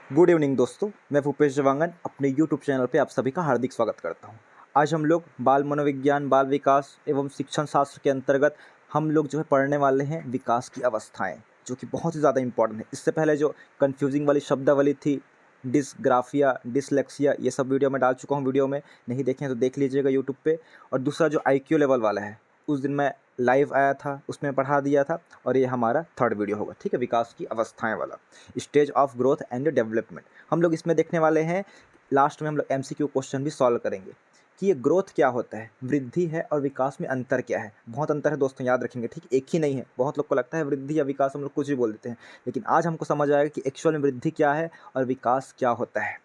Good evening दोस्तों, मैं भूपेश जवांगन अपने यूट्यूब चैनल पे आप सभी का हार्दिक स्वागत करता हूं। आज हम लोग बाल मनोविज्ञान, बाल विकास एवं शिक्षण शास्त्र के अंतर्गत हम लोग जो है पढ़ने वाले हैं विकास की अवस्थाएं, जो कि बहुत ही ज़्यादा इंपॉर्टेंट है। इससे पहले जो कन्फ्यूजिंग वाली शब्दावली थी, डिसग्राफिया, डिसलेक्सिया, ये सब वीडियो में डाल चुका हूँ। वीडियो में नहीं देखें तो देख लीजिएगा यूट्यूब पे। और दूसरा जो IQ लेवल वाला है, उस दिन मैं लाइव आया था, उसमें पढ़ा दिया था। और ये हमारा थर्ड वीडियो होगा, ठीक है, विकास की अवस्थाएं वाला, stage of growth and development. हम लोग इसमें देखने वाले हैं। लास्ट में हम लोग MCQ क्वेश्चन भी सॉल्व करेंगे कि ये ग्रोथ क्या होता है, वृद्धि है और विकास में अंतर क्या है। बहुत अंतर है दोस्तों, याद रखेंगे, ठीक, एक ही नहीं है। बहुत लोग को लगता है वृद्धि या विकास हम लोग कुछ भी बोल देते हैं, लेकिन आज हमको समझ आएगा कि एक्चुअल में वृद्धि क्या है और विकास क्या होता है,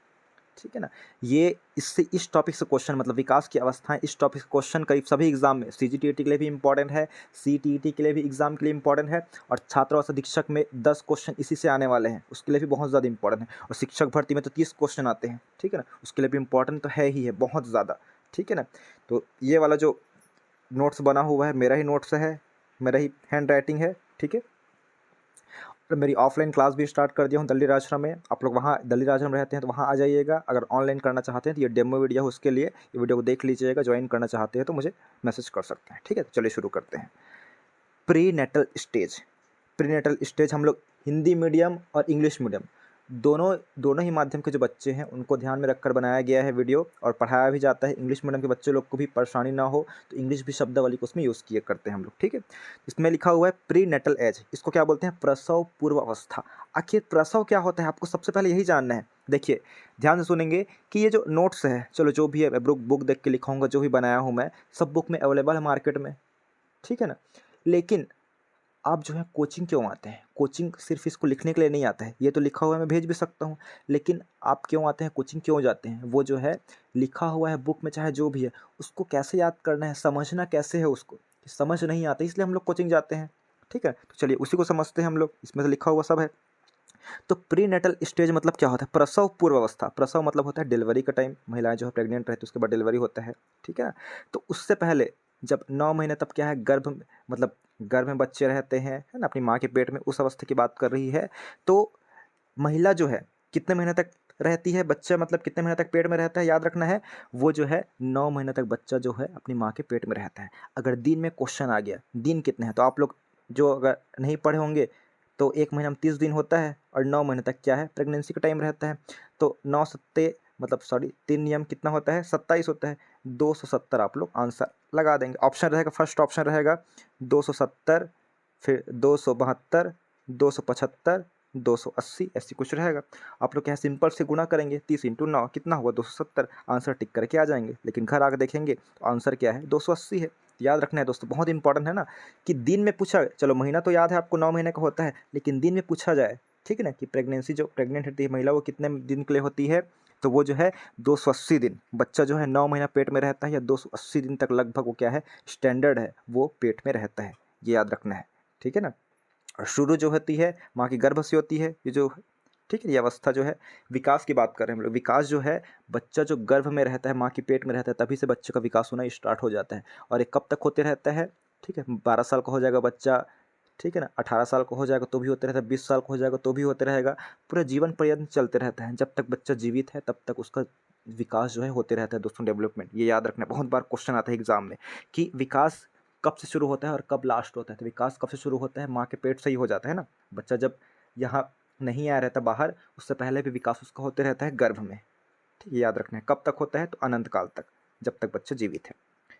ठीक है ना। ये इससे इस टॉपिक से क्वेश्चन, मतलब विकास की अवस्थाएं, इस टॉपिक से क्वेश्चन करीब सभी एग्जाम में, CGTET के लिए भी इंपॉर्टेंट है, CTET के लिए भी एग्जाम के लिए इंपॉर्टेंट है। और छात्रावास अधीक्षक में 10 क्वेश्चन इसी से आने वाले हैं, उसके लिए भी बहुत ज़्यादा इंपॉर्टेंट है। और शिक्षक भर्ती में तो 30 क्वेश्चन आते हैं, ठीक है ना, उसके लिए भी इंपॉर्टेंट तो है ही है, बहुत ज़्यादा, ठीक है ना। तो ये वाला जो नोट्स बना हुआ है मेरा ही नोट्स है, मेरा ही हैंड राइटिंग है, ठीक है। और मेरी ऑफलाइन क्लास भी स्टार्ट कर दिया हूँ दिल्ली राजश्रम में। आप लोग वहाँ दिल्ली राजश्रम रहते हैं तो वहाँ आ जाइएगा। अगर ऑनलाइन करना चाहते हैं तो ये डेमो वीडियो है, उसके लिए ये वीडियो को देख लीजिएगा। ज्वाइन करना चाहते हैं तो मुझे मैसेज कर सकते हैं, ठीक है। तो चलिए शुरू करते हैं। Prenatal stage. Prenatal stage हम लोग हिंदी मीडियम और इंग्लिश मीडियम दोनों दोनों ही माध्यम के जो बच्चे हैं उनको ध्यान में रखकर बनाया गया है वीडियो, और पढ़ाया भी जाता है। इंग्लिश मीडियम के बच्चे लोग को भी परेशानी ना हो तो इंग्लिश भी शब्दावली को उसमें यूज़ किए करते हैं हम लोग, ठीक है। इसमें लिखा हुआ है प्री नेटल एज, इसको क्या बोलते हैं, प्रसव पूर्व अवस्था। आखिर प्रसव क्या होता है, आपको सबसे पहले यही जानना है। देखिए ध्यान से सुनेंगे कि ये जो नोट्स है, चलो जो भी है बुक देख के लिखाऊंगा, जो भी बनाया हूँ मैं, सब बुक में अवेलेबल है मार्केट में, ठीक है ना। लेकिन आप जो है कोचिंग क्यों आते हैं? कोचिंग सिर्फ इसको लिखने के लिए नहीं आता है, ये तो लिखा हुआ है मैं भेज भी सकता हूँ, लेकिन आप क्यों आते हैं, कोचिंग क्यों जाते हैं? वो जो है लिखा हुआ है बुक में, चाहे जो भी है, उसको कैसे याद करना है, समझना कैसे है उसको, समझ नहीं आता, इसलिए हम लोग कोचिंग जाते हैं, ठीक है। तो चलिए उसी को समझते हैं हम लोग, इसमें से लिखा हुआ सब है। तो प्री नेटल स्टेज मतलब क्या होता है? प्रसव पूर्व अवस्था। प्रसव मतलब होता है डिलीवरी का टाइम, महिलाएं जो है प्रेग्नेंट रहती है उसके बाद डिलीवरी होता है, ठीक है ना। तो उससे पहले जब 9 महीने तब क्या है, मतलब गर्भ में बच्चे रहते हैं, है ना, अपनी माँ के पेट में, उस अवस्था की बात कर रही है। तो महिला जो है कितने महीने तक रहती है, बच्चा मतलब कितने महीने तक पेट में रहता है, याद रखना है। वो जो है 9 महीने तक बच्चा जो है अपनी माँ के पेट में रहता है। अगर दिन में क्वेश्चन आ गया दिन कितने हैं, तो आप लोग जो अगर नहीं पढ़े होंगे तो 1 महीना में 30 दिन होता है, और 9 महीने तक क्या है, प्रेगनेंसी का टाइम रहता है। तो 9 सत्ते मतलब सॉरी 3 नियम कितना होता है, 27 होता है। 270 आप लोग आंसर लगा देंगे। ऑप्शन रहेगा, फर्स्ट ऑप्शन रहेगा 270, फिर 272, 275, 280, ऐसी कुछ रहेगा। आप लोग क्या है सिंपल से गुणा करेंगे, 30 × 9 कितना हुआ, 270, आंसर टिक करके आ जाएंगे। लेकिन घर आकर देखेंगे तो आंसर क्या है, 280 है। याद रखना है दोस्तों, बहुत इंपॉर्टेंट है ना, कि दिन में पूछा, चलो महीना तो याद है आपको, 9 महीने का होता है, लेकिन दिन में पूछा जाए, ठीक है ना, कि प्रेगनेंसी जो प्रेग्नेंट होती है महिला वो कितने दिन के लिए होती है, तो वो जो है 280 दिन। बच्चा जो है 9 महीना पेट में रहता है, या 280 दिन तक लगभग वो क्या है, स्टैंडर्ड है, वो पेट में रहता है। ये याद रखना है, ठीक है ना। और शुरू जो होती है माँ की गर्भ से होती है, ये जो, ठीक है, ये अवस्था जो है, विकास की बात कर रहे हैं हम लोग। विकास जो है, बच्चा जो गर्भ में रहता है, माँ की पेट में रहता है, तभी से बच्चे का विकास होना स्टार्ट हो जाता है। और ये कब तक होते रहता है, ठीक है, 12 साल का हो जाएगा बच्चा, ठीक है ना, 18 साल का हो जाएगा तो भी होते रहता है, 20 साल का हो जाएगा तो भी होते रहेगा, पूरा जीवन पर्यंत चलते रहता है। जब तक बच्चा जीवित है तब तक उसका विकास जो है होते रहता है दोस्तों, डेवलपमेंट। ये याद रखना है, बहुत बार क्वेश्चन आता है एग्जाम में कि विकास कब से शुरू होता है और कब लास्ट होता है। तो विकास कब से शुरू होता है, माँ के पेट से ही हो जाता है ना। बच्चा जब यहाँ नहीं आया रहता बाहर, उससे पहले भी विकास उसका होते रहता है गर्भ में, ठीक है। याद रखना है कब तक होता है, तो अनंत काल तक, जब तक बच्चा जीवित है।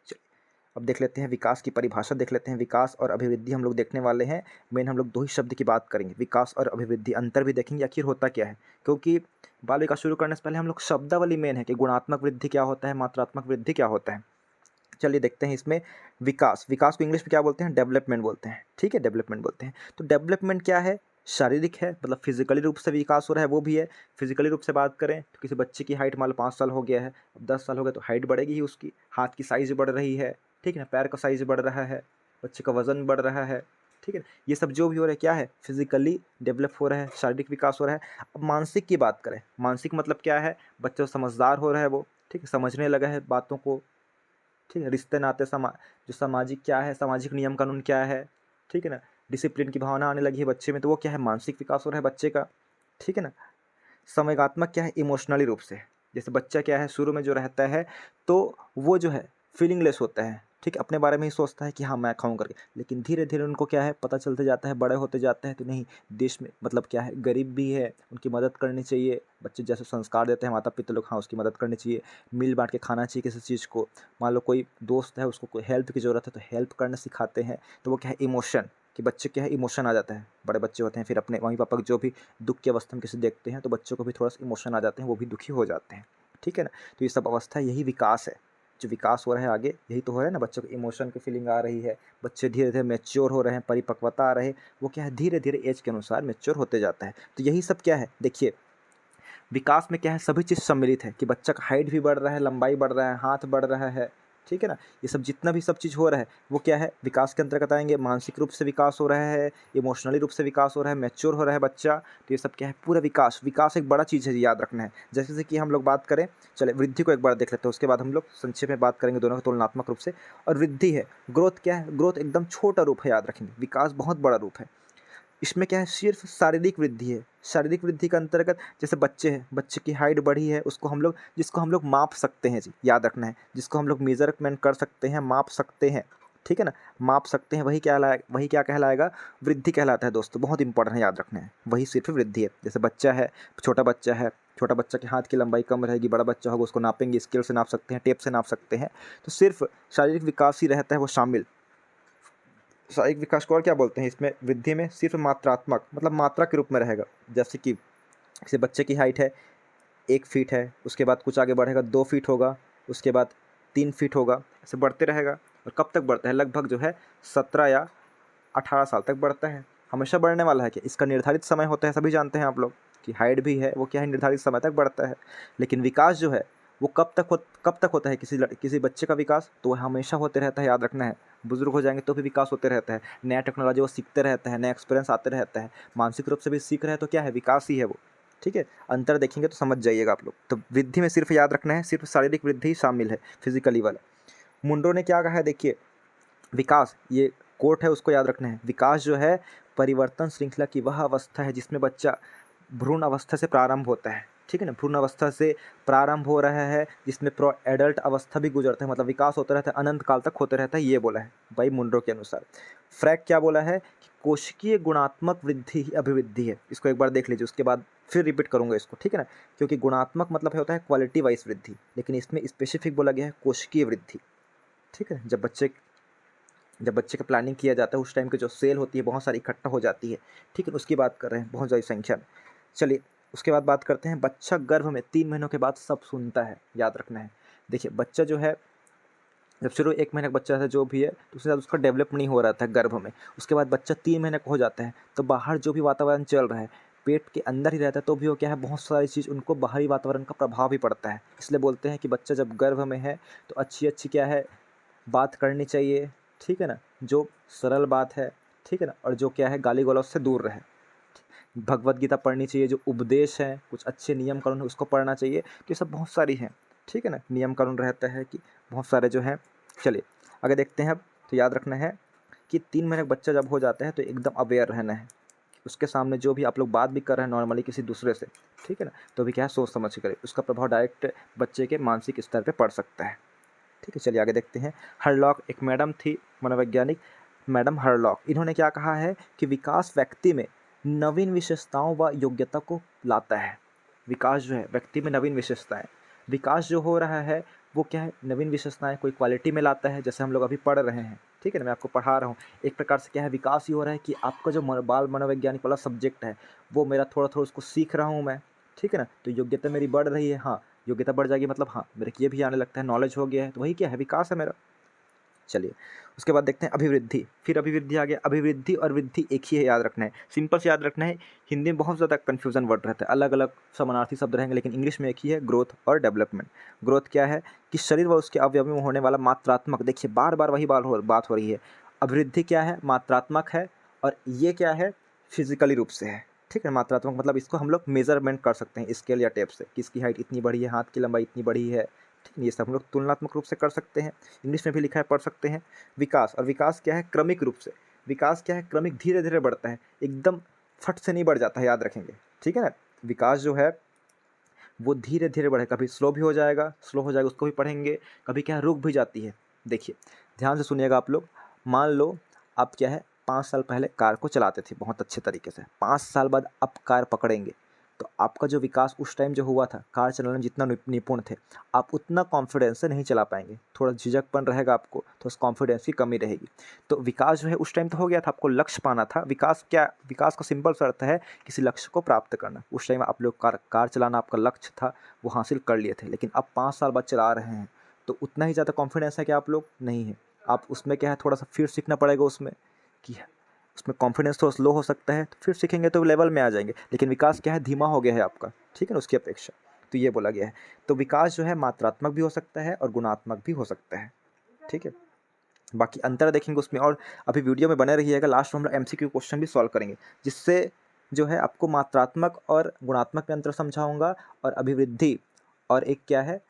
चलिए अब देख लेते हैं विकास की परिभाषा, देख लेते हैं। विकास और अभिवृद्धि हम लोग देखने वाले हैं। मेन हम लोग दो ही शब्द की बात करेंगे, विकास और अभिवृद्धि। अंतर भी देखेंगे आखिर होता क्या है, क्योंकि बाल विकास शुरू करने से पहले हम लोग शब्दावली मेन है कि गुणात्मक वृद्धि क्या होता है, मात्रात्मक वृद्धि क्या होता है। चलिए देखते हैं इसमें। विकास, विकास को इंग्लिश में क्या बोलते हैं, डेवलपमेंट बोलते हैं, ठीक है, डेवलपमेंट बोलते हैं। तो डेवलपमेंट क्या है, शारीरिक है, मतलब फिजिकली रूप से विकास हो रहा है, वो भी है। फिजिकली रूप से बात करें तो किसी बच्चे की हाइट मान लो 5 साल हो गया है, अब 10 साल हो गया तो हाइट बढ़ेगी ही उसकी, हाथ की साइज़ बढ़ रही है, ठीक है ना, पैर का साइज़ बढ़ रहा है, बच्चे का वजन बढ़ रहा है, ठीक है। ये सब जो भी हो रहा है क्या है, फिजिकली डेवलप हो रहा है, शारीरिक विकास हो रहा है। अब मानसिक की बात करें, मानसिक मतलब क्या है, बच्चा समझदार हो रहा है वो, ठीक है, समझने लगा है बातों को, ठीक है, रिश्ते नाते जो सामाजिक क्या है, सामाजिक नियम कानून क्या है, ठीक है ना, डिसिप्लिन की भावना आने लगी है बच्चे में, तो वो क्या है, मानसिक विकास हो रहा है बच्चे का, ठीक है ना। संवेगात्मक क्या है, इमोशनली रूप से। जैसे बच्चा क्या है शुरू में जो रहता है तो वो जो है फीलिंगलेस होता है, ठीक है, अपने बारे में ही सोचता है कि हाँ मैं खाऊं करके, लेकिन धीरे धीरे उनको क्या है पता चलते जाता है, बड़े होते जाते हैं तो नहीं, देश में मतलब क्या है गरीब भी है, उनकी मदद करनी चाहिए। बच्चे जैसे संस्कार देते हैं माता पिता लोग, हाँ उसकी मदद करनी चाहिए, मिल बांट के खाना चाहिए किसी चीज़ को। मान लो कोई दोस्त है उसको कोई हेल्प की ज़रूरत है तो हेल्प करना सिखाते हैं। तो वो क्या है इमोशन, कि बच्चे क्या है इमोशन आ जाता है, बड़े बच्चे होते हैं फिर अपने मम्मी पापा को जो भी दुख की अवस्था में किसी देखते हैं तो बच्चों को भी थोड़ा सा इमोशन आ जाते हैं, वो भी दुखी हो जाते हैं, ठीक है ना। तो ये सब अवस्था यही विकास है, जो विकास हो रहा है आगे यही तो हो रहा है ना, बच्चों को इमोशन की फीलिंग आ रही है, बच्चे धीरे धीरे मैच्योर हो रहे हैं, परिपक्वता आ रहे हैं, वो क्या है धीरे धीरे एज के अनुसार मैच्योर होते जाता है। तो यही सब क्या है देखिए, विकास में क्या है सभी चीज़ सम्मिलित है, कि बच्चा का हाइट भी बढ़ रहा है, लंबाई बढ़ रहा है, हाथ बढ़ रहा है, ठीक है ना। ये सब जितना भी सब चीज़ हो रहा है वो क्या है विकास के अंतर्गत आएंगे। मानसिक रूप से विकास हो रहा है, इमोशनली रूप से विकास हो रहा है, मैच्योर हो रहा है बच्चा, तो ये सब क्या है पूरा विकास। विकास एक बड़ा चीज़ है, याद रखना है। जैसे कि हम लोग बात करें, चले वृद्धि को एक बार देख लेते हैं, उसके बाद हम लोग संक्षेप में बात करेंगे दोनों का तुलनात्मक रूप से। और वृद्धि है, ग्रोथ क्या है, ग्रोथ एकदम छोटा रूप है, याद रखेंगे। विकास बहुत बड़ा रूप है। इसमें क्या है सिर्फ शारीरिक वृद्धि है। शारीरिक वृद्धि के अंतर्गत जैसे बच्चे हैं, बच्चे की हाइट बढ़ी है, उसको हम लोग जिसको हम लोग माप सकते हैं जी, याद रखना है, जिसको हम लोग मेजरमेंट कर सकते हैं, माप सकते हैं, ठीक है ना, माप सकते हैं, वही क्या कहलाएगा, वृद्धि कहलाता है दोस्तों। बहुत इंपॉर्टेंट है, याद रखना है, वही सिर्फ वृद्धि है। जैसे बच्चा है, छोटा बच्चा है, छोटा बच्चा के हाथ की लंबाई कम रहेगी, बड़ा बच्चा होगा उसको नापेंगे, स्केल से नाप सकते हैं, टेप से नाप सकते हैं। तो सिर्फ शारीरिक विकास ही रहता है वो शामिल। शारीरिक विकास को और क्या बोलते हैं, इसमें वृद्धि में सिर्फ मात्रात्मक मतलब मात्रा के रूप में रहेगा। जैसे कि जैसे बच्चे की हाइट है 1 फीट है, उसके बाद कुछ आगे बढ़ेगा 2 फीट होगा, उसके बाद 3 फीट होगा, ऐसे बढ़ते रहेगा। और कब तक बढ़ता है, लगभग जो है 17 या 18 साल तक बढ़ता है। हमेशा बढ़ने वाला है क्या, इसका निर्धारित समय होता है, सभी जानते हैं आप लोग कि हाइट भी है वो क्या है निर्धारित समय तक बढ़ता है। लेकिन विकास जो है वो कब तक होता है, किसी बच्चे का विकास तो वह हमेशा होते रहता है, याद रखना है। बुजुर्ग हो जाएंगे तो भी विकास होते रहता है, नया टेक्नोलॉजी वो सीखते रहता है, नया एक्सपीरियंस आते रहता है, मानसिक रूप से भी सीख रहे हैं, तो क्या है विकास ही है वो, ठीक है। अंतर देखेंगे तो समझ जाइएगा आप लोग। तो वृद्धि में सिर्फ याद रखना है सिर्फ शारीरिक वृद्धि ही शामिल है, फिजिकली वाला। मुंडो ने क्या कहा है देखिए, विकास ये कोट है उसको याद रखना है। विकास जो है परिवर्तन श्रृंखला की वह अवस्था है जिसमें बच्चा भ्रूण अवस्था से प्रारंभ होता है, ठीक है ना, भ्रूण अवस्था से प्रारंभ हो रहा है, जिसमें प्रो एडल्ट अवस्था भी गुजरता है, मतलब विकास होता रहता है, अनंत काल तक होते रहता है, ये बोला है भाई मुंड्रो के अनुसार। फ्रैक क्या बोला है कि कोशिकीय गुणात्मक वृद्धि ही अभिवृद्धि है। इसको एक बार देख लीजिए, उसके बाद फिर रिपीट करूंगा इसको, ठीक है ना, क्योंकि गुणात्मक मतलब होता है क्वालिटी वाइज वृद्धि, लेकिन इसमें स्पेसिफिक बोला गया है कोशिकीय वृद्धि, ठीक है। जब बच्चे का प्लानिंग किया जाता है उस टाइम की जो सेल होती है बहुत सारी इकट्ठा हो जाती है, ठीक है, उसकी बात कर रहे हैं बहुत ज़्यादा संख्या में। चलिए उसके बाद बात करते हैं, बच्चा गर्भ में 3 महीनों के बाद सब सुनता है, याद रखना है। देखिए बच्चा जो है जब शुरू 1 महीने का बच्चा है जो भी है तो उसके साथ उसका डेवलप नहीं हो रहा था गर्भ में, उसके बाद बच्चा 3 महीने का हो जाता है तो बाहर जो भी वातावरण चल रहा है पेट के अंदर ही रहता है, तो भी वो क्या है बहुत सारी चीज़ उनको बाहरी वातावरण का प्रभाव भी पड़ता है। इसलिए बोलते हैं कि बच्चा जब गर्भ में है तो अच्छी अच्छी क्या है बात करनी चाहिए, ठीक है ना, जो सरल बात है, ठीक है ना, और जो क्या है गाली गलौज से दूर रहे। भगवत गीता पढ़नी चाहिए, जो उपदेश है कुछ अच्छे नियम कानून है उसको पढ़ना चाहिए। तो ये सब बहुत सारी हैं, ठीक है ना, नियम कानून रहता है कि बहुत सारे जो हैं। चलिए आगे देखते हैं अब। तो याद रखना है कि 3 महीने का बच्चा जब हो जाता है तो एकदम अवेयर रहना है, उसके सामने जो भी आप लोग बात भी कर रहे हैं नॉर्मली किसी दूसरे से, ठीक है ना, तो भी क्या है सोच समझ के करें, उसका प्रभाव डायरेक्ट बच्चे के मानसिक स्तर पर पड़ सकता है, ठीक है। चलिए आगे देखते हैं। हरलॉक एक मैडम थी मनोवैज्ञानिक, मैडम हरलॉक, इन्होंने क्या कहा है कि विकास व्यक्ति में नवीन विशेषताओं व योग्यता को लाता है। विकास जो है व्यक्ति में नवीन विशेषताएं, विकास जो हो रहा है वो क्या है नवीन विशेषताएं कोई क्वालिटी में लाता है, जैसे हम लोग अभी पढ़ रहे हैं, ठीक है ना, मैं आपको पढ़ा रहा हूँ। एक प्रकार से क्या है विकास ही हो रहा है कि आपका जो बाल मनोवैज्ञानिक वाला सब्जेक्ट है वो मेरा थोड़ा थोड़ा उसको सीख रहा हूँ मैं, ठीक है ना, तो योग्यता मेरी बढ़ रही है। हाँ योग्यता बढ़ जाएगी मतलब हाँ मेरे को ये भी आने लगता है, नॉलेज हो गया है, तो वही क्या है विकास है मेरा। चलिए उसके बाद देखते हैं अभिवृद्धि, फिर अभिवृद्धि आ गया। अभिवृद्धि और वृद्धि एक ही है, याद रखना है, सिंपल से याद रखना है। हिंदी में बहुत ज़्यादा कन्फ्यूजन वर्ड रहता है, अलग अलग समानार्थी शब्द रहेंगे, लेकिन इंग्लिश में एक ही है, ग्रोथ और डेवलपमेंट। ग्रोथ क्या है कि शरीर व उसके अवयवों में होने वाला मात्रात्मक, देखिए बार बार वही बात हो रही है। अभिवृद्धि क्या है मात्रात्मक है, और ये क्या है फिजिकली रूप से है, ठीक है। मात्रात्मक मतलब इसको हम लोग मेजरमेंट कर सकते हैं स्केल या टेप से, किसकी हाइट इतनी बड़ी है, हाथ की लंबाई इतनी बड़ी है, ठीक है, ये सब हम लोग तुलनात्मक रूप से कर सकते हैं। इंग्लिश में भी लिखा है पढ़ सकते हैं। विकास, और विकास क्या है क्रमिक रूप से, विकास क्या है क्रमिक धीरे धीरे बढ़ता है, एकदम फट से नहीं बढ़ जाता है, याद रखेंगे, ठीक है ना। विकास जो है वो धीरे धीरे बढ़े, कभी स्लो भी हो जाएगा, उसको भी पढ़ेंगे, कभी क्या है रुक भी जाती है। देखिए ध्यान से सुनिएगा आप लोग। मान लो आप क्या है 5 साल पहले कार को चलाते थे बहुत अच्छे तरीके से, 5 साल बाद आप कार पकड़ेंगे तो आपका जो विकास उस टाइम जो हुआ था, कार चलाने में जितना निपुण थे, आप उतना कॉन्फिडेंस से नहीं चला पाएंगे, थोड़ा झिझकपन रहेगा आपको, तो उस कॉन्फिडेंस की कमी रहेगी। तो विकास जो है उस टाइम तो हो गया था, आपको लक्ष्य पाना था। विकास क्या, विकास का सिंपल सा अर्थ है किसी लक्ष्य को प्राप्त करना। उस टाइम आप लोग कार चलाना आपका लक्ष्य था, वो हासिल कर लिए थे, लेकिन अब 5 साल बाद चला रहे हैं तो उतना ही ज़्यादा कॉन्फिडेंस है कि आप लोग नहीं है। आप उसमें क्या है थोड़ा सा फिर सीखना पड़ेगा उसमें, कि उसमें कॉन्फिडेंस थोड़ा स्लो हो सकता है, तो फिर सीखेंगे तो लेवल में आ जाएंगे। लेकिन विकास क्या है धीमा हो गया है आपका, ठीक है ना, उसकी अपेक्षा। तो ये बोला गया है। तो विकास जो है मात्रात्मक भी हो सकता है और गुणात्मक भी हो सकता है, ठीक है। बाकी अंतर देखेंगे उसमें, और अभी वीडियो में बने रहिएगा, लास्ट में हम लोग एमसीक्यू क्वेश्चन भी सॉल्व करेंगे, जिससे जो है आपको मात्रात्मक और गुणात्मक में अंतर समझाऊंगा, और अभिवृद्धि और एक क्या है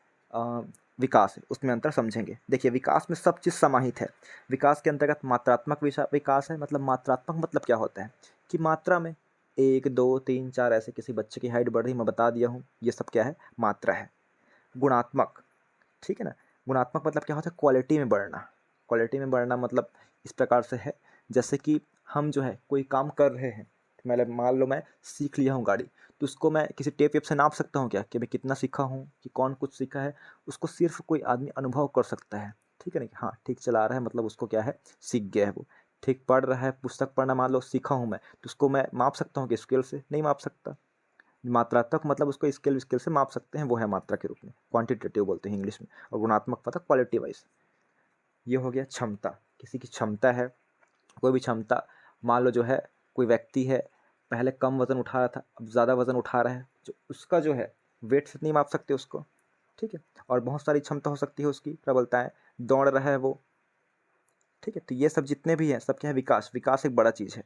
विकास है उसमें अंतर समझेंगे। देखिए विकास में सब चीज़ समाहित है। विकास के अंतर्गत मात्रात्मक विकास है, मतलब मात्रात्मक मतलब क्या होता है कि मात्रा में 1 2 3 4 ऐसे किसी बच्चे की हाइट बढ़ रही, मैं बता दिया हूँ, ये सब क्या है मात्रा है। गुणात्मक, ठीक है ना, गुणात्मक मतलब क्या होता है क्वालिटी में बढ़ना। क्वालिटी में बढ़ना मतलब इस प्रकार से है, जैसे कि हम जो है कोई काम कर रहे हैं, मतलब मान लो मैं सीख लिया हूँ गाड़ी, तो उसको मैं किसी टेप वेप से नाप सकता हूँ क्या कि मैं कितना सीखा हूँ, कि कौन कुछ सीखा है। उसको सिर्फ कोई आदमी अनुभव कर सकता है, ठीक है ना, कि हाँ ठीक चला रहा है, मतलब उसको क्या है सीख गया है वो। ठीक पढ़ रहा है, पुस्तक पढ़ना मान लो सीखा हूँ मैं, तो उसको मैं माप सकता हूँ कि स्केल से, नहीं माप सकता। मात्रात्मक मतलब उसको स्केल स्केल से माप सकते हैं, वो है मात्रा के रूप में, क्वांटिटेटिव बोलते हैं इंग्लिश में। और गुणात्मक मतलब क्वालिटी वाइज। ये हो गया क्षमता, किसी की क्षमता है, कोई भी क्षमता। मान लो जो है कोई व्यक्ति है, पहले कम वजन उठा रहा था, अब ज़्यादा वजन उठा रहा है, जो उसका जो है वेट से नहीं माप सकते उसको, ठीक है। और बहुत सारी क्षमता हो सकती है उसकी, प्रबलताएं, दौड़ रहा है वो, ठीक है। तो ये सब जितने भी हैं सब क्या है विकास। विकास एक बड़ा चीज़ है।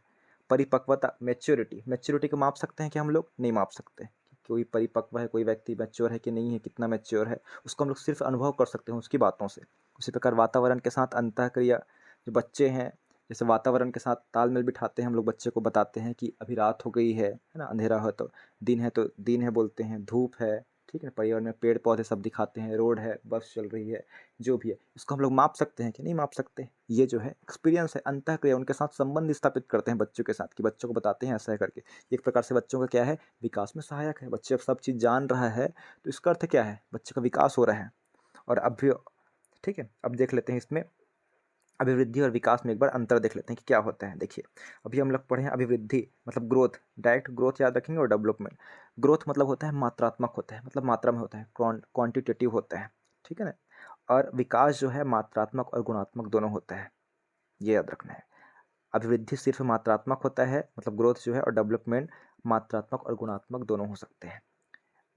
परिपक्वता, मैच्योरिटी, मैच्योरिटी को माप सकते हैं कि हम लोग नहीं माप सकते कि कोई परिपक्व है, कोई व्यक्ति मैच्योर है कि नहीं है, कितना मैच्योर है, उसको हम लोग सिर्फ अनुभव कर सकते हैं उसकी बातों से। उसी प्रकार वातावरण के साथ अंतःक्रिया, जो बच्चे हैं जैसे वातावरण के साथ तालमेल बिठाते हैं हम लोग, बच्चे को बताते हैं कि अभी रात हो गई है ना, अंधेरा हो तो दिन है बोलते हैं, धूप है, ठीक है। पर्यावरण में पेड़ पौधे सब दिखाते हैं, रोड है, बस चल रही है, जो भी है, इसको हम लोग माप सकते हैं कि नहीं माप सकते। ये जो है एक्सपीरियंस है, अंतःक्रिया, उनके साथ संबंध स्थापित करते हैं बच्चों के साथ, कि बच्चों को बताते हैं ऐसा है करके। एक प्रकार से बच्चों का क्या है विकास में सहायक है। बच्चे अब सब चीज़ जान रहा है तो इसका अर्थ क्या है बच्चे का विकास हो रहा है। और अब भी, ठीक है, अब देख लेते हैं इसमें अभिवृद्धि और विकास में एक बार अंतर देख लेते हैं कि क्या होता है। देखिए अभी हम लोग पढ़े हैं अभिवृद्धि मतलब ग्रोथ, डायरेक्ट ग्रोथ याद रखेंगे, और डेवलपमेंट। ग्रोथ मतलब होता है मात्रात्मक होता है, मतलब मात्रा में होता है, क्वांटिटेटिव होता है, ठीक है ना। और विकास जो है मात्रात्मक और गुणात्मक दोनों होता है, ये याद रखना है। अभिवृद्धि सिर्फ मात्रात्मक होता है, मतलब ग्रोथ जो है, और डेवलपमेंट मात्रात्मक और गुणात्मक दोनों हो सकते हैं।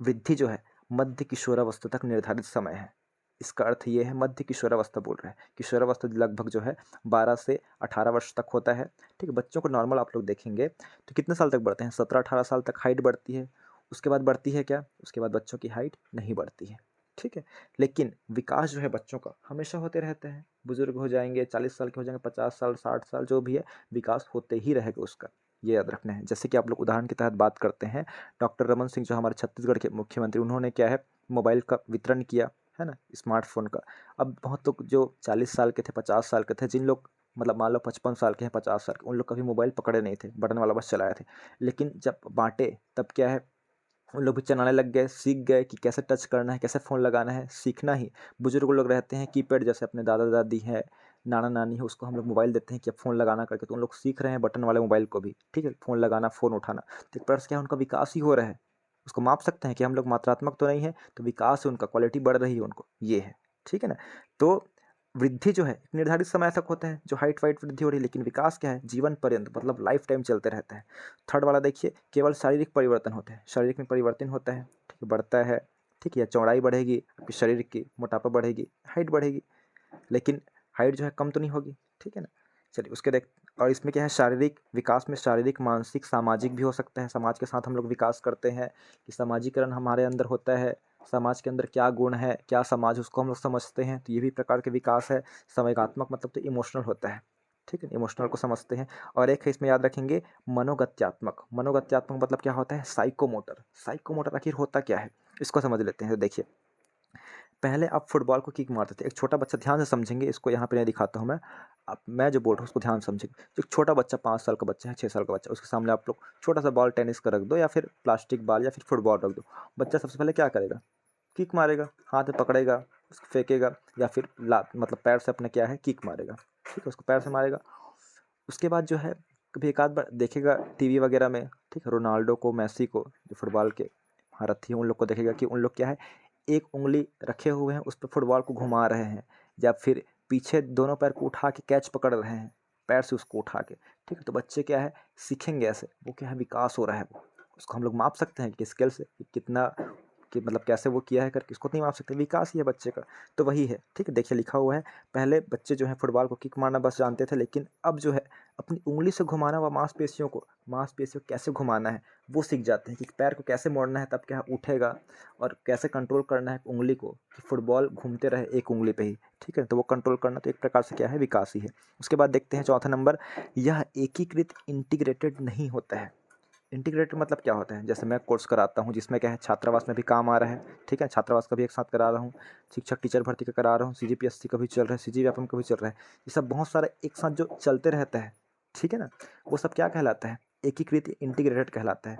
वृद्धि जो है मध्य किशोरावस्था तक निर्धारित समय है। इसका अर्थ ये है, मध्य किशोरावस्था बोल रहे हैं, किशोरावस्था लगभग जो है 12 से 18 वर्ष तक होता है, ठीक है। बच्चों को नॉर्मल आप लोग देखेंगे तो कितने साल तक बढ़ते हैं, 17-18 साल तक हाइट बढ़ती है। उसके बाद बढ़ती है क्या, उसके बाद बच्चों की हाइट नहीं बढ़ती है, ठीक है। लेकिन विकास जो है बच्चों का हमेशा होते रहता है, बुजुर्ग हो जाएंगे, 40 साल के हो जाएंगे, 50 साल, 60 साल, जो भी है विकास होते ही रहेगा उसका, ये याद रखना है। जैसे कि आप लोग उदाहरण के तहत बात करते हैं, डॉक्टर रमन सिंह जो हमारे छत्तीसगढ़ के मुख्यमंत्री, उन्होंने क्या है मोबाइल का वितरण किया है ना, स्मार्टफोन का। अब बहुत लोग जो 40 साल के थे, 50 साल के थे, जिन लोग मतलब मान लो 55 साल के हैं, 50 साल के, उन लोग कभी मोबाइल पकड़े नहीं थे, बटन वाला बस चलाए थे। लेकिन जब बांटे तब क्या है उन लोग भी चलाने लग गए, सीख गए कि कैसे टच करना है, कैसे फ़ोन लगाना है, सीखना ही। बुजुर्ग लोग रहते हैं कीपैड, जैसे अपने दादा दादी है, नाना नानी है, उसको हम लोग मोबाइल देते हैं कि अब फ़ोन लगाना करके, तो उन लोग सीख रहे हैं बटन वाले मोबाइल को भी, ठीक है, फ़ोन लगाना, फ़ोन उठाना। तो एक प्रकार से क्या है उनका विकास ही हो रहा है। उसको माप सकते हैं कि हम लोग मात्रात्मक तो नहीं है, तो विकास है उनका, क्वालिटी बढ़ रही है उनको, ये है, ठीक है ना। तो वृद्धि जो है एक निर्धारित समय तक होता है, जो हाइट वाइट वृद्धि हो रही है, लेकिन विकास क्या है जीवन पर्यंत, मतलब लाइफ टाइम चलते रहता है। थर्ड वाला देखिए, केवल शारीरिक परिवर्तन होते हैं, शारीरिक में परिवर्तन होता है, ठीक है, बढ़ता है, ठीक है, या चौड़ाई बढ़ेगी आपकी शरीर की, मोटापा बढ़ेगी, हाइट बढ़ेगी, लेकिन हाइट जो है कम तो नहीं होगी, ठीक है ना। चलिए उसके देख, और इसमें क्या है शारीरिक विकास में शारीरिक, मानसिक, सामाजिक भी हो सकता है। समाज के साथ हम लोग विकास करते हैं कि समाजीकरण हमारे अंदर होता है, समाज के अंदर क्या गुण है, क्या समाज, उसको हम लोग समझते हैं, तो ये भी प्रकार के विकास है। संवेगात्मक मतलब तो इमोशनल होता है, ठीक है, इमोशनल को समझते हैं। और एक है इसमें याद रखेंगे मनोगत्यात्मक। मनोगत्यात्मक मतलब क्या होता है साइकोमोटर। साइकोमोटर आखिर होता क्या है, इसको समझ लेते हैं। तो देखिए, पहले आप फुटबॉल को किक मारते थे। एक छोटा बच्चा, ध्यान से समझेंगे, इसको यहाँ पे नहीं दिखाता हूँ मैं, अब मैं जो बोल रहा हूँ उसको ध्यान से समझेंगे। एक छोटा बच्चा, 5 साल का बच्चा है, 6 साल का बच्चा, उसके सामने आप लोग छोटा सा बॉल टेनिस का रख दो, या फिर प्लास्टिक बॉल, या फिर फुटबॉल रख दो। बच्चा सबसे पहले क्या करेगा? किक मारेगा, हाथ में पकड़ेगा, उसको फेंकेगा, या फिर लात मतलब पैर से अपने क्या है किक मारेगा। ठीक है, उसको पैर से मारेगा। उसके बाद जो है कभी एक आध बार देखेगा टीवी वगैरह में, ठीक है, रोनाल्डो को, मैसी को, जो फुटबॉल के महारथी हैं, उन लोग को देखेगा कि उन लोग क्या है, एक उंगली रखे हुए हैं, उस पर फुटबॉल को घुमा रहे हैं, या फिर पीछे दोनों पैर को उठा के कैच पकड़ रहे हैं, पैर से उसको उठा के। ठीक है, तो बच्चे क्या है सीखेंगे ऐसे, वो क्या है विकास हो रहा है वो। उसको हम लोग माप सकते हैं कि स्केल से कि कितना, कि मतलब कैसे वो किया है करके, इसको नहीं माप सकते, विकास ही है बच्चे का। तो वही है, ठीक है, देखिए लिखा हुआ है, पहले बच्चे जो है फुटबॉल को किक मारना बस जानते थे, लेकिन अब जो है अपनी उंगली से घुमाना व मांसपेशियों को कैसे घुमाना है वो सीख जाते हैं, कि पैर को कैसे मोड़ना है तब क्या उठेगा, और कैसे कंट्रोल करना है उंगली को, कि फुटबॉल घूमते रहे एक उंगली पे ही। ठीक है, तो वो कंट्रोल करना तो एक प्रकार से क्या है, विकास ही है। उसके बाद देखते हैं चौथा नंबर, यह एकीकृत इंटीग्रेटेड नहीं होता है। इंटीग्रेटेड मतलब क्या होता है? जैसे मैं कोर्स कराता हूँ जिसमें क्या है छात्रावास में भी काम आ रहा है, ठीक है, छात्रावास का भी एक साथ करा रहा हूँ, शिक्षक टीचर भर्ती का करा रहा हूँ, सीजीपीएससी का भी चल रहा है, सीजीएफएम का भी चल रहा है। ये सब बहुत सारे एक साथ जो चलते रहता है, ठीक है ना, वो सब क्या कहलाता है? एकीकृत इंटीग्रेटेड कहलाता है।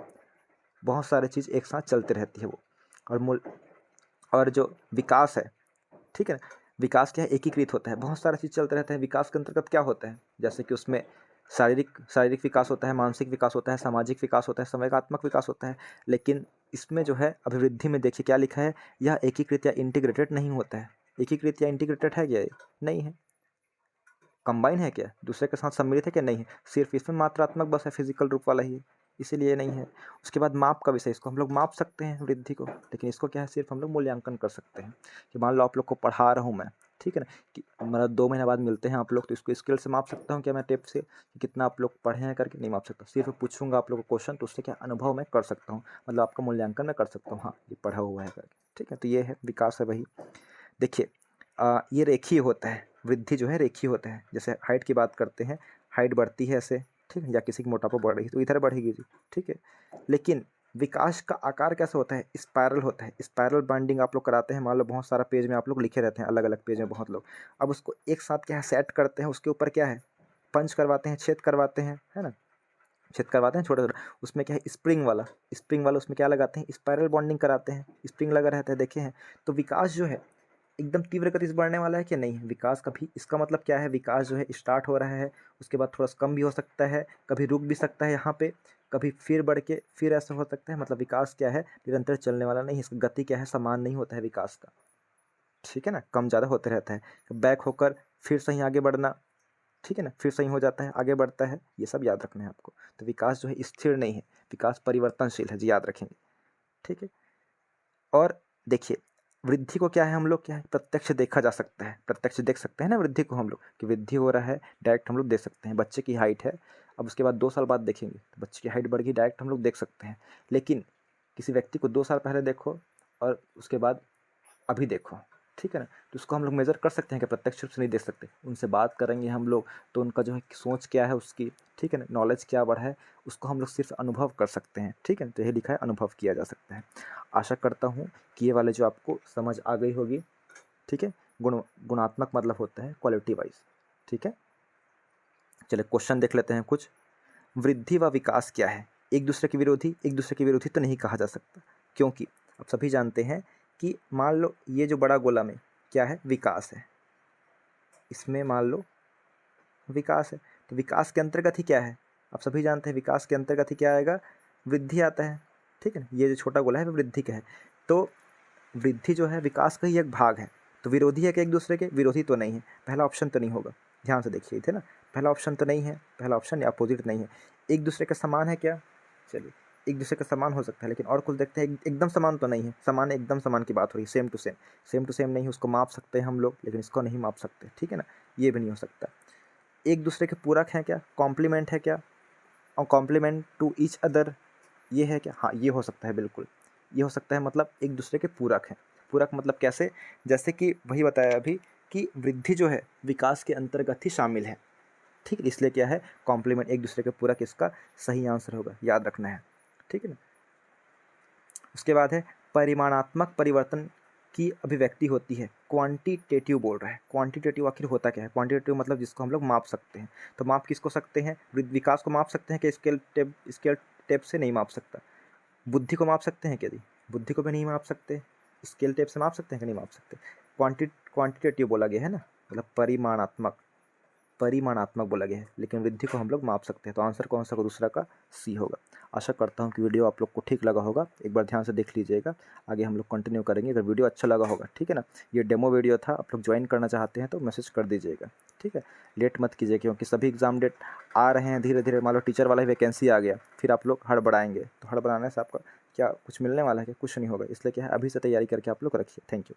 बहुत सारे चीज़ एक साथ चलते रहती है वो। और मूल और जो विकास है, ठीक है ना, विकास क्या है, एकीकृत होता है, बहुत सारा चीज़ चलते रहता है। विकास के अंतर्गत क्या होता है? जैसे कि उसमें शारीरिक शारीरिक विकास होता है, मानसिक विकास होता है, सामाजिक विकास होता है, संवेगात्मक विकास होता है। लेकिन इसमें जो है अभिवृद्धि में देखिए क्या लिखा है, यह एकीकृत या इंटीग्रेटेड नहीं होता है। एकीकृत या इंटीग्रेटेड है क्या ये? नहीं है। कंबाइन है क्या? दूसरे के साथ सम्मिलित है क्या? नहीं है। सिर्फ इसमें मात्रात्मक बस है, फिजिकल रूप वाला ही है, इसीलिए नहीं है। उसके बाद माप का विषय, इसको हम लोग माप सकते हैं वृद्धि को, लेकिन इसको क्या है सिर्फ हम लोग मूल्यांकन कर सकते हैं। कि मान लो आप लोग को पढ़ा रहा हूँ मैं, ठीक है ना, कि मतलब 2 महीने बाद मिलते हैं आप लोग, तो इसको स्केल से माप सकता हूँ क्या मैं, टेप से, कि कितना आप लोग पढ़े हैं करके? नहीं माप सकता। सिर्फ पूछूंगा आप लोग को क्वेश्चन, तो उससे क्या अनुभव मैं कर सकता हूँ, मतलब आपका मूल्यांकन मैं कर सकता हूँ, हाँ ये पढ़ा हुआ है करके। ठीक है, तो ये है विकास है वही। देखिए ये रेखीय होता है, वृद्धि जो है रेखीय होता है। जैसे हाइट की बात करते हैं, हाइट बढ़ती है ऐसे, ठीक है, या किसी की मोटापा बढ़ रही है तो इधर बढ़ेगी जी, ठीक है। लेकिन विकास का आकार कैसे होता है? स्पाइरल होता है। स्पाइरल बाइंडिंग आप लोग कराते हैं, मान लो बहुत सारा पेज में आप लोग लिखे रहते हैं, अलग अलग पेज में बहुत लोग, अब उसको एक साथ क्या है सेट करते हैं, उसके ऊपर क्या है पंच करवाते हैं, छेद करवाते हैं, है ना, छेद करवाते हैं छोटा छोटा, उसमें क्या है स्प्रिंग वाला उसमें क्या लगाते हैं, स्पाइरल बॉन्डिंग कराते हैं, स्प्रिंग लगा रहता है, देखे हैं। तो विकास जो है एकदम तीव्र गति से बढ़ने वाला है कि नहीं है? विकास कभी, इसका मतलब क्या है, विकास जो है स्टार्ट हो रहा है, उसके बाद थोड़ा सा कम भी हो सकता है, कभी रुक भी सकता है यहाँ पे, कभी फिर बढ़ के फिर ऐसा हो सकता है। मतलब विकास क्या है, निरंतर चलने वाला नहीं है, इसका गति क्या है, समान नहीं होता है विकास का, ठीक है ना, कम ज़्यादा होते रहता है। बैक होकर फिर सही आगे बढ़ना, ठीक है ना, फिर सही हो जाता है, आगे बढ़ता है, ये सब याद रखना है आपको। तो विकास जो है स्थिर नहीं है, विकास परिवर्तनशील है जी, याद रखेंगे, ठीक है। और देखिए वृद्धि को क्या है, हम लोग क्या है प्रत्यक्ष देखा जा सकता है, प्रत्यक्ष देख सकते हैं ना वृद्धि को हम लोग, कि वृद्धि हो रहा है, डायरेक्ट हम लोग देख सकते हैं। बच्चे की हाइट है, अब उसके बाद 2 साल बाद देखेंगे तो बच्चे की हाइट बढ़ गई, डायरेक्ट हम लोग देख सकते हैं। लेकिन किसी व्यक्ति को 2 साल पहले देखो और उसके बाद अभी देखो, ठीक है ना, तो उसको हम लोग मेज़र कर सकते हैं कि प्रत्यक्ष रूप से नहीं देख सकते। उनसे बात करेंगे हम लोग तो उनका जो है सोच क्या है उसकी, ठीक है ना, नॉलेज क्या बढ़ा है, उसको हम लोग सिर्फ अनुभव कर सकते हैं, ठीक है। तो यही लिखा है अनुभव किया जा सकता है। आशा करता हूँ कि ये वाले जो आपको समझ आ गई होगी, ठीक है। गुणात्मक मतलब होता है क्वालिटी वाइज, ठीक है। चलिए क्वेश्चन देख लेते हैं कुछ। वृद्धि व विकास क्या है? एक दूसरे के विरोधी, एक दूसरे के विरोधी तो नहीं कहा जा सकता, क्योंकि आप सभी जानते हैं कि मान लो ये जो बड़ा गोला में क्या है, विकास है, इसमें मान लो विकास है, तो विकास के अंतर्गत ही क्या है, आप सभी जानते हैं विकास के अंतर्गत ही क्या आएगा, वृद्धि आता है, ठीक है ना। ये जो छोटा गोला है वो वृद्धि का है, तो वृद्धि जो है विकास का ही एक भाग है। तो विरोधी है कि एक दूसरे के? विरोधी तो नहीं है, पहला ऑप्शन तो नहीं होगा, ध्यान से देखिए थे ना, पहला ऑप्शन तो नहीं है, पहला ऑप्शन या अपोजिट नहीं है। एक दूसरे के समान है क्या? चलिए एक दूसरे के समान हो सकता है, लेकिन और कुछ देखते हैं, एकदम समान तो नहीं है। समान, एकदम समान की बात हो रही है, same to same, same to same नहीं, उसको माप सकते हैं हम लोग, लेकिन इसको नहीं माप सकते, ठीक है ना, ये भी नहीं हो सकता। एक दूसरे के पूरक हैं क्या? कॉम्प्लीमेंट है क्या? और कॉम्प्लीमेंट टू ईच अदर, ये है क्या? हाँ ये हो सकता है, बिल्कुल ये हो सकता है, मतलब एक दूसरे के पूरक हैं। पूरक मतलब कैसे? जैसे कि वही बताया अभी कि वृद्धि जो है विकास के अंतर्गत ही शामिल है, ठीक है, इसलिए क्या है कॉम्प्लीमेंट, एक दूसरे के पूरक, इसका सही आंसर होगा, याद रखना है, ठीक है ना। उसके बाद है परिमाणात्मक परिवर्तन की अभिव्यक्ति होती है। क्वांटिटेटिव बोल रहा है। क्वांटिटेटिव आखिर होता क्या है? क्वांटिटेटिव मतलब जिसको हम लोग माप सकते हैं। तो माप किसको सकते हैं? विकास को माप सकते हैं कि स्केल टेप से नहीं माप सकता। बुद्धि को माप सकते हैं क्या जी? बुद्धि को भी नहीं माप सकते। स्केल टेप से माप सकते हैं कि नहीं माप सकते? क्वांटिटेटिव बोला गया है ना, मतलब परिमाणात्मक बोला गया है, लेकिन वृद्धि को हम लोग माप सकते हैं। तो आंसर कौन सा होगा? दूसरा का सी होगा। आशा करता हूँ कि वीडियो आप लोग को ठीक लगा होगा। एक बार ध्यान से देख लीजिएगा, आगे हम लोग कंटिन्यू करेंगे। अगर वीडियो अच्छा लगा होगा, ठीक है ना, ये डेमो वीडियो था, आप लोग ज्वाइन करना चाहते हैं तो मैसेज कर दीजिएगा, ठीक है। लेट मत कीजिए, क्योंकि सभी एग्जाम डेट आ रहे हैं धीरे धीरे। मान लो टीचर वाला ही वैकेंसी आ गया, फिर आप लोग हड़बड़ाएंगे, तो हड़बड़ाने से आपका क्या कुछ मिलने वाला है? क्या कुछ नहीं होगा। इसलिए क्या है, अभी से तैयारी करके आप लोग रखिए। Thank you.